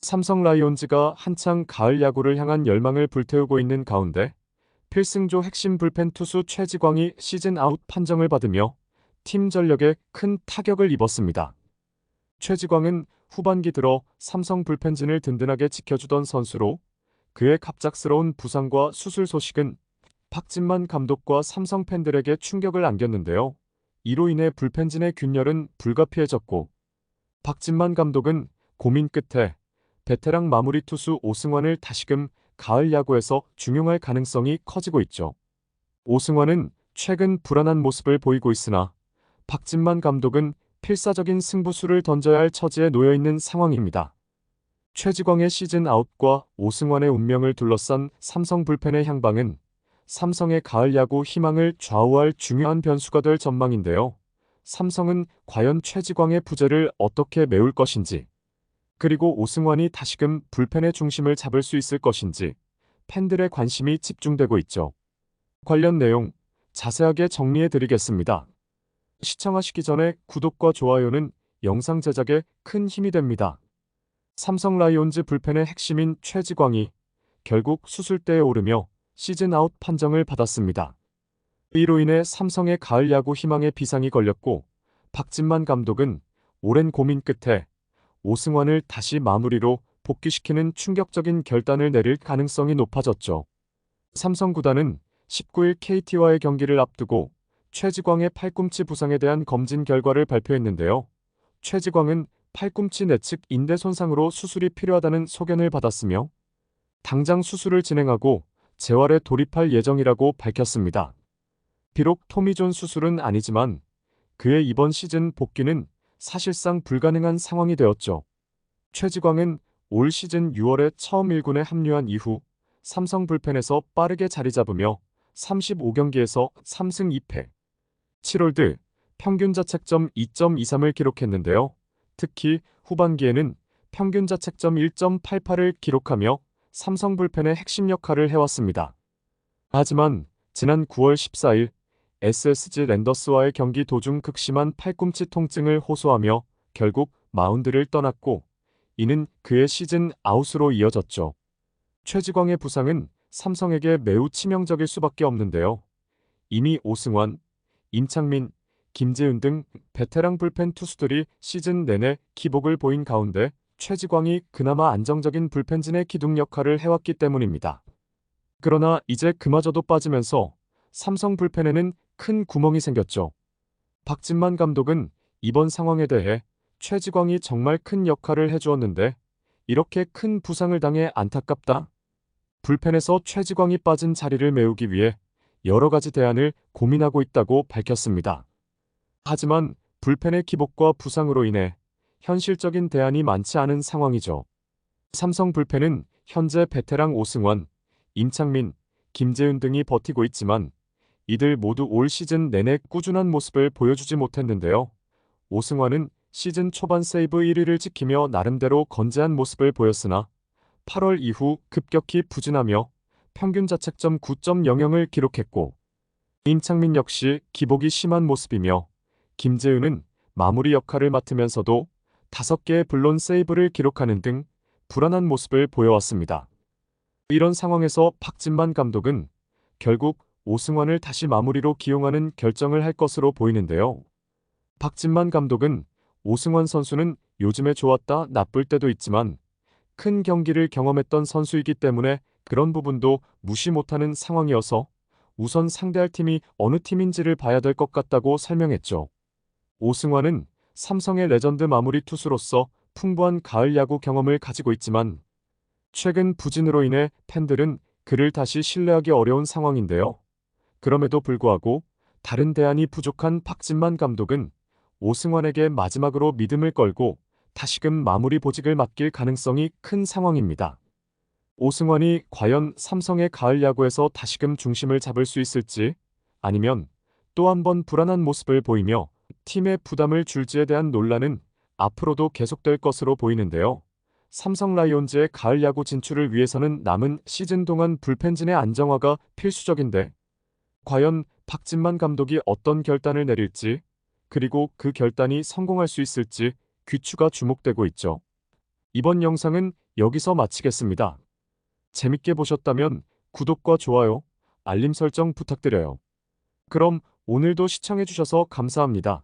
삼성 라이온즈가 한창 가을 야구를 향한 열망을 불태우고 있는 가운데 필승조 핵심 불펜 투수 최지광이 시즌 아웃 판정을 받으며 팀 전력에 큰 타격을 입었습니다. 최지광은 후반기 들어 삼성 불펜진을 든든하게 지켜주던 선수로 그의 갑작스러운 부상과 수술 소식은 박진만 감독과 삼성 팬들에게 충격을 안겼는데요. 이로 인해 불펜진의 균열은 불가피해졌고 박진만 감독은 고민 끝에 베테랑 마무리 투수 오승환을 다시금 가을 야구에서 중용할 가능성이 커지고 있죠. 오승환은 최근 불안한 모습을 보이고 있으나 박진만 감독은 필사적인 승부수를 던져야 할 처지에 놓여 있는 상황입니다. 최지광의 시즌 아웃과 오승환의 운명을 둘러싼 삼성 불펜의 향방은 삼성의 가을 야구 희망을 좌우할 중요한 변수가 될 전망인데요. 삼성은 과연 최지광의 부재를 어떻게 메울 것인지, 그리고 오승환이 다시금 불펜의 중심을 잡을 수 있을 것인지 팬들의 관심이 집중되고 있죠. 관련 내용 자세하게 정리해 드리겠습니다. 시청하시기 전에 구독과 좋아요는 영상 제작에 큰 힘이 됩니다. 삼성 라이온즈 불펜의 핵심인 최지광이 결국 수술대에 오르며 시즌 아웃 판정을 받았습니다. 이로 인해 삼성의 가을 야구 희망에 비상이 걸렸고 박진만 감독은 오랜 고민 끝에 오승환을 다시 마무리로 복귀시키는 충격적인 결단을 내릴 가능성이 높아졌죠. 삼성 구단은 19일 KT와의 경기를 앞두고 최지광의 팔꿈치 부상에 대한 검진 결과를 발표했는데요. 최지광은 팔꿈치 내측 인대 손상으로 수술이 필요하다는 소견을 받았으며 당장 수술을 진행하고 재활에 돌입할 예정이라고 밝혔습니다. 비록 토미존 수술은 아니지만 그의 이번 시즌 복귀는 사실상 불가능한 상황이 되었죠. 최지광은 올 시즌 6월에 처음 1군에 합류한 이후 삼성 불펜에서 빠르게 자리 잡으며 35경기에서 3승 2패, 7홀드, 평균 자책점 2.23을 기록했는데요. 특히 후반기에는 평균 자책점 1.88을 기록하며 삼성 불펜의 핵심 역할을 해왔습니다. 하지만 지난 9월 14일 SSG 랜더스와의 경기 도중 극심한 팔꿈치 통증을 호소하며 결국 마운드를 떠났고 이는 그의 시즌 아웃으로 이어졌죠. 최지광의 부상은 삼성에게 매우 치명적일 수밖에 없는데요. 이미 오승환, 임창민, 김재윤 등 베테랑 불펜 투수들이 시즌 내내 기복을 보인 가운데 최지광이 그나마 안정적인 불펜진의 기둥 역할을 해왔기 때문입니다. 그러나 이제 그마저도 빠지면서 삼성 불펜에는 큰 구멍이 생겼죠. 박진만 감독은 이번 상황에 대해 최지광이 정말 큰 역할을 해주었는데 이렇게 큰 부상을 당해 안타깝다. 불펜에서 최지광이 빠진 자리를 메우기 위해 여러 가지 대안을 고민하고 있다고 밝혔습니다. 하지만 불펜의 기복과 부상으로 인해 현실적인 대안이 많지 않은 상황이죠. 삼성 불펜은 현재 베테랑 오승환, 임창민, 김재윤 등이 버티고 있지만 이들 모두 올 시즌 내내 꾸준한 모습을 보여주지 못했는데요. 오승환은 시즌 초반 세이브 1위를 지키며 나름대로 건재한 모습을 보였으나 8월 이후 급격히 부진하며 평균 자책점 9.00을 기록했고 임창민 역시 기복이 심한 모습이며 김재윤은 마무리 역할을 맡으면서도 5개의 블론 세이브를 기록하는 등 불안한 모습을 보여왔습니다. 이런 상황에서 박진만 감독은 결국 오승환을 다시 마무리로 기용하는 결정을 할 것으로 보이는데요. 박진만 감독은 오승환 선수는 요즘에 좋았다 나쁠 때도 있지만 큰 경기를 경험했던 선수이기 때문에 그런 부분도 무시 못하는 상황이어서 우선 상대할 팀이 어느 팀인지를 봐야 될 것 같다고 설명했죠. 오승환은 삼성의 레전드 마무리 투수로서 풍부한 가을 야구 경험을 가지고 있지만 최근 부진으로 인해 팬들은 그를 다시 신뢰하기 어려운 상황인데요. 그럼에도 불구하고 다른 대안이 부족한 박진만 감독은 오승환에게 마지막으로 믿음을 걸고 다시금 마무리 보직을 맡길 가능성이 큰 상황입니다. 오승환이 과연 삼성의 가을 야구에서 다시금 중심을 잡을 수 있을지 아니면 또 한 번 불안한 모습을 보이며 팀의 부담을 줄지에 대한 논란은 앞으로도 계속될 것으로 보이는데요. 삼성 라이온즈의 가을 야구 진출을 위해서는 남은 시즌 동안 불펜진의 안정화가 필수적인데 과연 박진만 감독이 어떤 결단을 내릴지 그리고 그 결단이 성공할 수 있을지 귀추가 주목되고 있죠. 이번 영상은 여기서 마치겠습니다. 재밌게 보셨다면 구독과 좋아요, 알림 설정 부탁드려요. 그럼 오늘도 시청해주셔서 감사합니다.